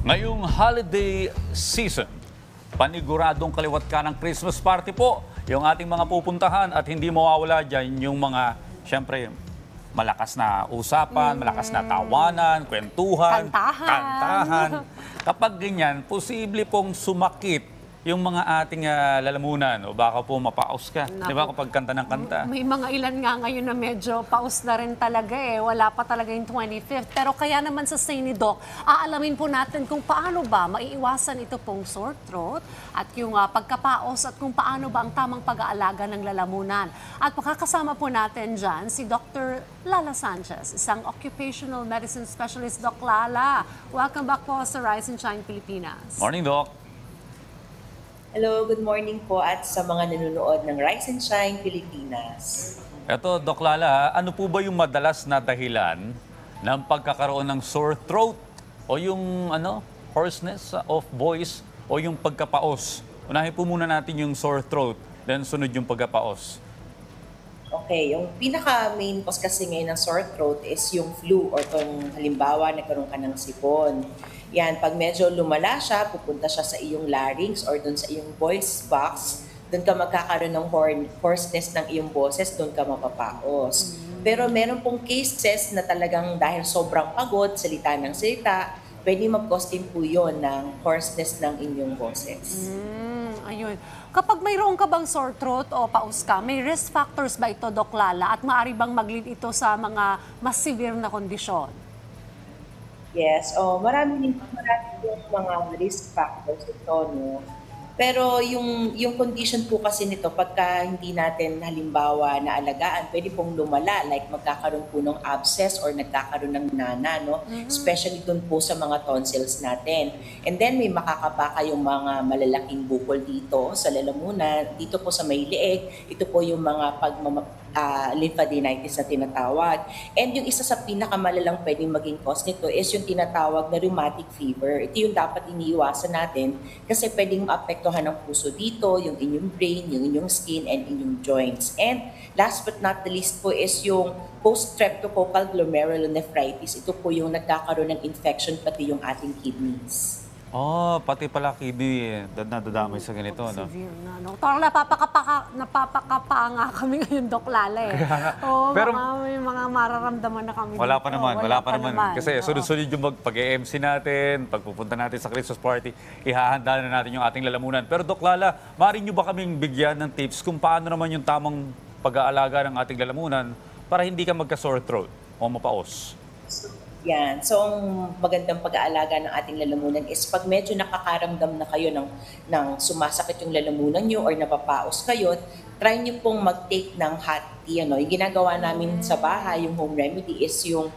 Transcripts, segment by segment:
Ngayong holiday season, paniguradong kaliwat ka ng Christmas party po yung ating mga pupuntahan at hindi mawawala dyan yung mga, syempre, malakas na usapan, malakas na tawanan, kwentuhan, kantahan. Kapag ganyan, posible pong sumakit yung mga ating lalamunan o baka po mapaus ka, di ba, kapag kanta ng kanta. May mga ilan nga ngayon na medyo paus na rin talaga eh. Wala pa talaga yung 25th. Pero kaya naman sa say ni Doc, aalamin po natin kung paano ba maiiwasan ito pong sore throat at yung pagkapaos at kung paano ba ang tamang pag-aalaga ng lalamunan. At makakasama po natin dyan si Dr. Lala Sanchez, isang occupational medicine specialist. Doc Lala, welcome back po sa Rise and Shine Pilipinas. Morning, Doc. Hello, good morning po at sa mga nanonood ng Rise and Shine Pilipinas. Eto, Doc Lala, ano po ba yung madalas na dahilan ng pagkakaroon ng sore throat o yung hoarseness of voice o yung pagkapaos? Unahin po muna natin yung sore throat, then sunod yung pagkapaos. Okay, yung pinaka-main cause kasi ngayon ng sore throat is yung flu or kung halimbawa nagkaroon ka ng sipon. Yan, pag medyo lumala siya, pupunta siya sa iyong larynx or dun sa iyong voice box, dun ka magkakaroon ng hoarseness ng iyong boses, dun ka mapapaos. Pero meron pong cases na talagang dahil sobrang pagod, salita ng salita, pwede mag-cause din po yun ng hoarseness ng inyong boses. Ayun. Kapag mayroon ka bang sore throat o paus ka, may risk factors ba ito, Doc Lala? At maaari bang mag-lead ito sa mga mas severe na kondisyon? Yes, marami yung mga risk factors ito, no? Pero yung condition po kasi nito, pagka hindi natin halimbawa na alagaan, pwede pong lumala, like magkakaroon po ng abscess or nagkakaroon ng nana, no? Especially dun po sa mga tonsils natin. And then may makakapa kayong mga malalaking bukol dito sa lalamunan, dito po sa may leeg, ito po yung mga lymphadenitis na tinatawag. And yung isa sa pinakamalalang pwedeng maging cause nito is yung tinatawag na rheumatic fever. Ito yung dapat iniiwasan natin kasi pwedeng maapektuhan ng puso dito, yung inyong brain, yung inyong skin, and inyong joints. And last but not the least po is yung post-streptococcal glomerulonephritis. Ito po yung nagkakaroon ng infection pati yung ating kidneys. Pati pala kidney, nadadamay sa ganito, no? Severe na, no? Parang napapakapa nga kami ngayon, Doc Lala eh. Pero may mga mararamdaman na kami wala dito. pa naman. Kasi sunod-sunod yung pag-MC natin, pagpupunta natin sa Christmas party, ihahanda na natin yung ating lalamunan. Pero Doc Lala, maaari nyo ba kaming bigyan ng tips kung paano naman yung tamang pag-aalaga ng ating lalamunan para hindi ka magka-sore throat o mapaos? Yan. So, ang magandang pag-aalaga ng ating lalamunan is pag medyo nakakaramdam na kayo ng sumasakit yung lalamunan nyo or napapaos kayo, try nyo pong mag-take ng hot tea. Yung ginagawa namin sa bahay, yung home remedy is yung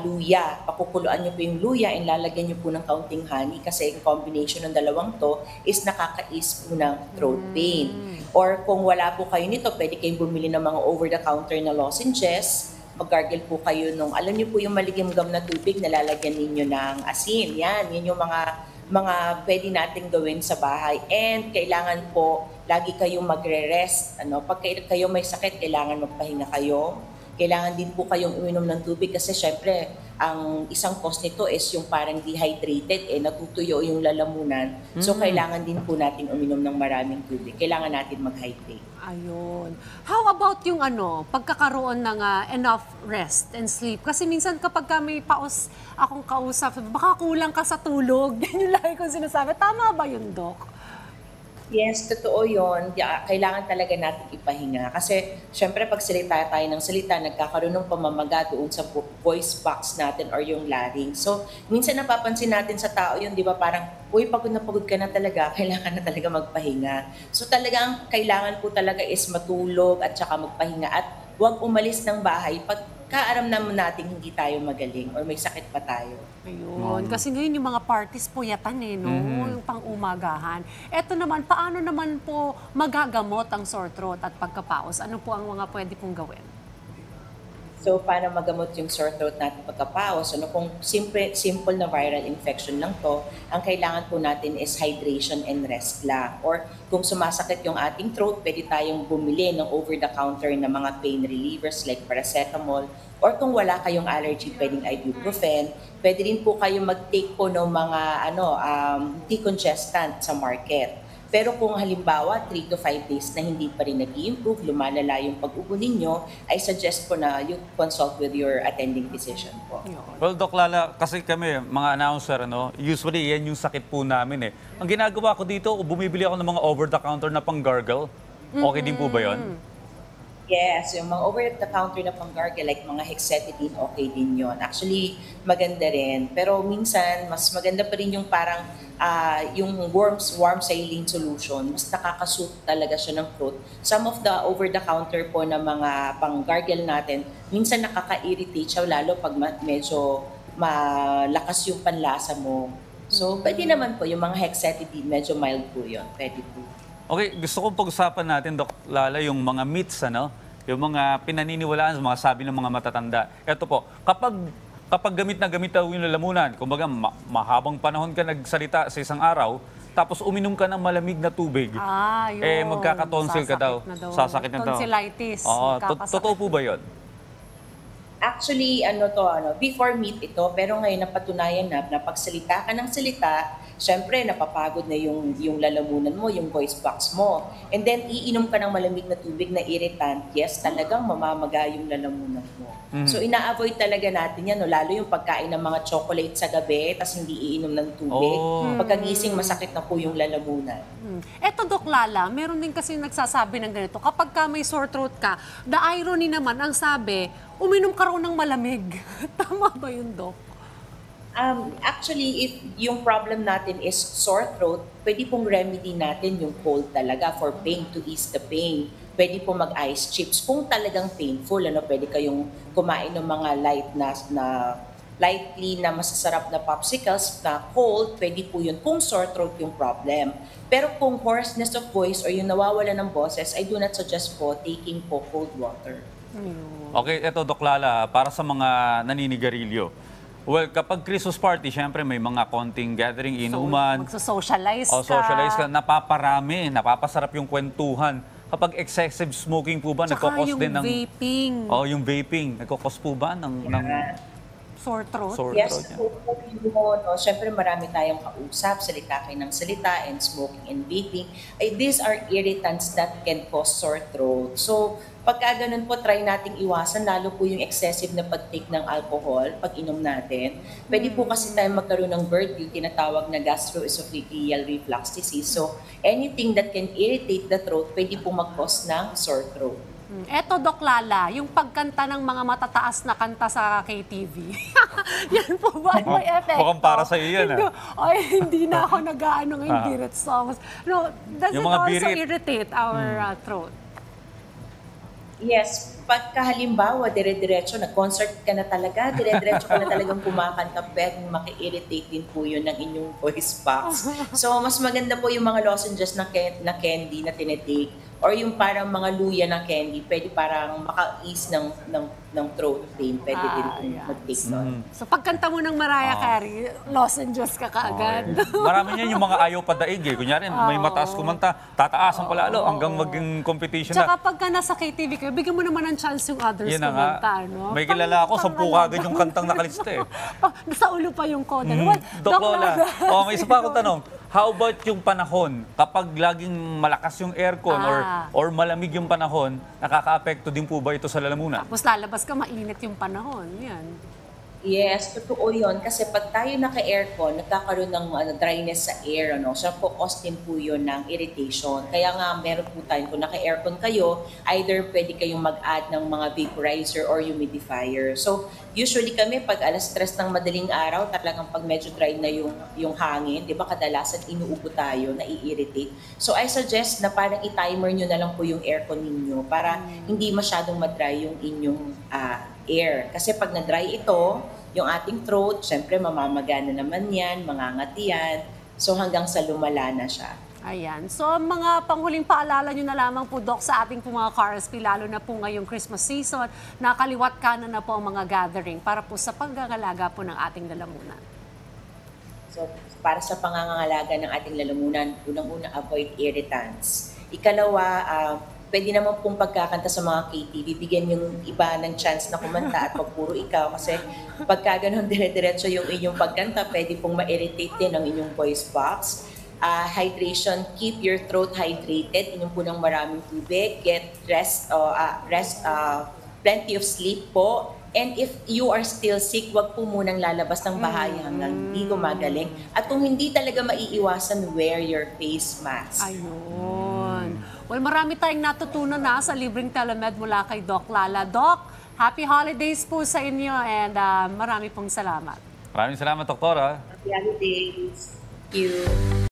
luya. Pakukuluan nyo po yung luya and lalagyan nyo po ng kaunting honey kasi yung combination ng dalawang to is nakaka-ease po ng throat pain. Or kung wala po kayo nito, pwede kayong bumili ng mga over-the-counter na lozenges. Mag-gargle po kayo alam niyo po yung maligam-gam na tubig na lalagyan ninyo ng asin. Yan yung mga pwede nating gawin sa bahay. And kailangan po lagi kayong magre-rest. Pag kayo may sakit, kailangan magpahinga kayo. Kailangan din po kayong uminom ng tubig kasi syempre, ang isang cause nito is yung parang dehydrated, natutuyo yung lalamunan. So, kailangan din po natin uminom ng maraming tubig. Kailangan natin mag-hydrate. Ayun. How about yung pagkakaroon ng enough rest and sleep? Kasi minsan kapag may paus akong kausap, baka kulang ka sa tulog. Yan yung lagi kong sinasabi. Tama ba yun, Doc? Yes, totoo yun. Kailangan talaga natin ipahinga. Kasi, syempre, pag salita tayo ng salita, nagkakaroon ng pamamaga doon sa voice box natin or yung larynx. So, minsan napapansin natin sa tao yun, di ba, parang, uy, pagod ka na talaga, kailangan na talaga magpahinga. So, talagang kailangan po talaga is matulog at saka magpahinga at huwag umalis ng bahay pag kaaram naman natin hindi tayo magaling or may sakit pa tayo. Ayun. Kasi ngayon yung mga parties puyatan no? Yung pang-umagahan. Eto naman, paano naman po magagamot ang sore throat at pagkapaos? Ano po ang mga pwede pong gawin? So, para magamot yung sore throat natin pagkapaos, kung simple na viral infection lang to, ang kailangan po natin is hydration and rest lang. Or kung sumasakit yung ating throat, pwede tayong bumili ng over-the-counter na mga pain relievers like paracetamol. Or kung wala kayong allergy, pwedeng ibuprofen. Pwede rin po kayong mag-take po ng mga decongestant sa market. Pero kung halimbawa 3 to 5 days na hindi pa rin nag-i-improve, lumalala yung pag-ubo ninyo, I suggest po na you consult with your attending physician po. Well, Doc Lala, kasi kami, mga announcer, usually yan yung sakit po namin eh. Ang ginagawa ko dito, bumibili ako ng mga over-the-counter na pang-gargle. Okay din po ba yun? Yes, yung mga over-the-counter na pang-gargle, like mga hexetidine, okay din yon. Actually, maganda rin. Pero minsan, mas maganda pa rin yung parang yung warm saline solution. Mas nakakasuit talaga siya ng throat. Some of the over-the-counter po na mga pang-gargle natin, minsan nakaka-irritate siya, lalo pag medyo malakas yung panlasa mo. So, pwede naman po, yung mga hexetidine, medyo mild po yun. Pwede po. Okay, gusto kong pag-usapan natin, Doc Lala, yung mga myths, yung mga pinaniniwalaan, mga sabi ng mga matatanda. Ito po, kapag gamit na gamit daw yung lalamunan, kumbaga mahabang panahon ka nagsalita sa isang araw, tapos uminom ka ng malamig na tubig, Yun. magkakatonsil ka daw. Sasakit na daw. Tonsillitis. Oo, Magkakasakit. totoo po ba yun? Actually, before meet ito, pero ngayon napatunayan na pagsalita ka ng salita, syempre napapagod na yung lalamunan mo, yung voice box mo. And then, iinom ka ng malamig na tubig na irritant, yes, talagang mamamaga yung lalamunan mo. So, ina-avoid talaga natin yan, lalo yung pagkain ng mga chocolate sa gabi, tas hindi iinom ng tubig. Pagkagising, masakit na po yung lalamunan. Eto, Doc Lala, meron din kasi nagsasabi ng ganito, kapag ka may sore throat ka, the irony naman, ang sabi, uminom ka raw ng malamig. Tama ba yun, Doc? Actually, if yung problem natin is sore throat, pwede pong remedy natin yung cold talaga for pain, to ease the pain. Pwede po mag-ice chips. Kung talagang painful, pwede kayong kumain ng mga lightly na masasarap na popsicles na cold, pwede po yun kung sore throat yung problem. Pero kung hoarseness of voice or yung nawawala ng boses, I do not suggest po taking po cold water. Okay, eto Doc Lala, para sa mga naninigarilyo. Well, kapag Christmas party, syempre may mga konting gathering, inuman. Magsa-socialize ka. Socialize ka, napaparami, napapasarap yung kwentuhan. Kapag excessive smoking po ba, Tsaka nagkakos yung din ng... vaping. Yung vaping, nagkakos po ba ng Sore throat. sore Yes, throat niya? po, syempre marami tayong kausap, salita kayo ng salita, and smoking and vaping. These are irritants that can cause sore throat. So, pagka ganun po, try nating iwasan, lalo po yung excessive na pag-take ng alcohol, pag-inom natin. Pwede po kasi tayo magkaroon ng GERD, yung tinatawag na gastroesophageal reflux disease. So, anything that can irritate the throat, pwede po mag-cause ng sore throat. Eto, Doc Lala, yung pagkanta ng mga matataas na kanta sa KTV. Yan po ba? May effect? Mukhang para sa'yo yan, Hindi na ako nag-ano ng birit songs. No, does Yung it mga also birit. irritate our throat? Yes, pagka halimbawa, dire-diretso, nag-concert ka na talaga, dire-diretso ka na talagang kumakanta, pwedeng maki-irritate din po yun ng inyong voice box. So, mas maganda po yung mga lozenges na candy na tinitake, or yung parang mga luya na candy, pwede parang maka-ease ng throat pain, pwede din kung mag-take nun. So, pagkanta mo ng Mariah Carey, lozenges ka kaagad. Marami niyan yung mga ayaw padaig eh. Kunyari, may mataas kumanta, tataasan palalo hanggang maging competition na. Tsaka pagka nasa KTV kayo, bigyan mo naman ng chance yung others Yan na nga. kumanta, no? May kilala ako, 10 kagad yung kantang nakalista eh. Sa ulo pa yung koda. Well, Doc Lola, may isa pa akong tanong. How about yung panahon? Kapag laging malakas yung aircon or malamig yung panahon, nakaka-apekto din po ba ito sa lalamunan? Tapos lalabas ka, mainit yung panahon. Yan. Yes, totoo yun. Kasi pag tayo naka-aircon, nagkakaroon ng dryness sa air. So, cause din po yun ng irritation. Kaya nga, meron po tayo, kung naka-aircon kayo, either pwede kayong mag-add ng mga vaporizer or humidifier. So, usually kami, pag alas 3 ng madaling araw, talagang pag medyo dry na yung hangin, di ba kadalasan inuubo tayo, nai-irritate. So, I suggest na parang i-timer nyo na lang po yung aircon ninyo para hindi masyadong madry yung inyong air. Kasi pag na-dry ito, yung ating throat, syempre mamamaga na naman yan, mangangati yan. So hanggang sa lumala na siya. Ayan. So, mga panghuling paalala nyo na lamang po, Doc, sa ating po mga KRSP, lalo na po ngayong Christmas season, nakaliwat kanan na po ang mga gathering para po sa paggangalaga po ng ating lalamunan. So, para sa pangangalaga ng ating lalamunan, unang-una, avoid irritants. Ikalawa, pwede naman pong pagkakanta sa mga KTV, bigyan yung iba ng chance na kumanta at wag puro ikaw. Kasi pagka ganun dire-diretso yung inyong pagkanta, pwede pong ma-irritate din ang inyong voice box. Hydration, keep your throat hydrated. Inom po ng maraming tubig. Get rest, plenty of sleep po. And if you are still sick, wag po munang lalabas ng bahay hanggang hindi gumagaling. At kung hindi talaga maiiwasan, wear your face mask. Ayun. Well, marami tayong natutunan na sa libreng telemed mula kay Doc Lala. Doc, happy holidays po sa inyo and marami pong salamat. Maraming salamat, Doktora. Happy holidays. Thank you.